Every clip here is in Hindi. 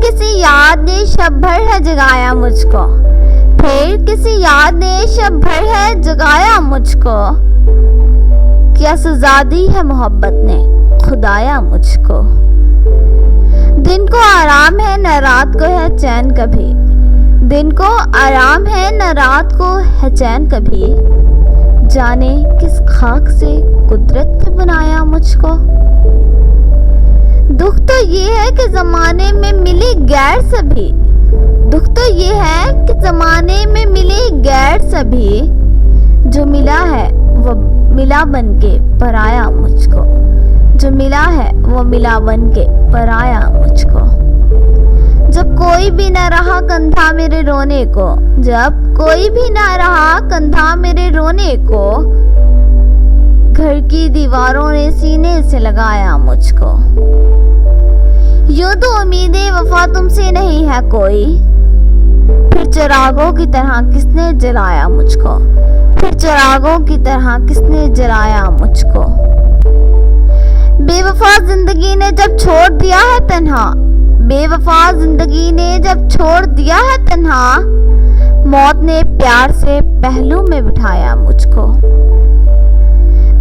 किसी याद ने शब भर है जगाया मुझको, फिर किसी याद ने शब भर है जगाया मुझको। क्या सजा दी है मोहब्बत ने खुदाया मुझको। दिन को आराम है न रात को है चैन कभी, दिन को आराम है न रात को है चैन कभी। जाने किस खाक से कुदरत ने बनाया मुझको। दुख तो ये है कि जमाने में मिली गैर सभी, दुख तो ये है कि जमाने में मिली गैर सभी। जो मिला है वो मिला बनके पराया मुझको, जो मिला है वो मिला बनके पराया मुझको। जब कोई भी न रहा कंधा मेरे रोने को, जब कोई भी न रहा कंधा मेरे रोने को। घर की दीवारों ने सीने से लगाया मुझको। यूं तो उम्मीदें वफा तुमसे नहीं है कोई, फिर चिरागों की तरह किसने जलाया मुझको, फिर चिरागों की तरह किसने जलाया मुझको। बेवफा जिंदगी ने जब छोड़ दिया है तन्हा, बेवफा जिंदगी ने जब छोड़ दिया है तन्हा। मौत ने प्यार से पहलू में बिठाया मुझको।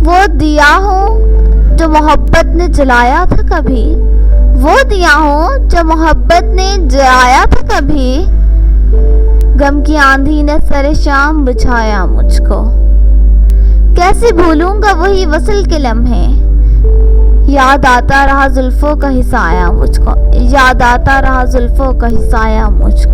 वो दिया हूँ जो मोहब्बत ने जलाया था कभी, वो दिया हूँ जो मोहब्बत ने जलाया था कभी। गम की आंधी ने सरे शाम बुझाया मुझको। कैसे भूलूंगा वही वसल के लम्हे, याद आता रहा जुल्फों का हिस्सा आया मुझको, याद आता रहा जुल्फों का हिस्सा आया मुझको।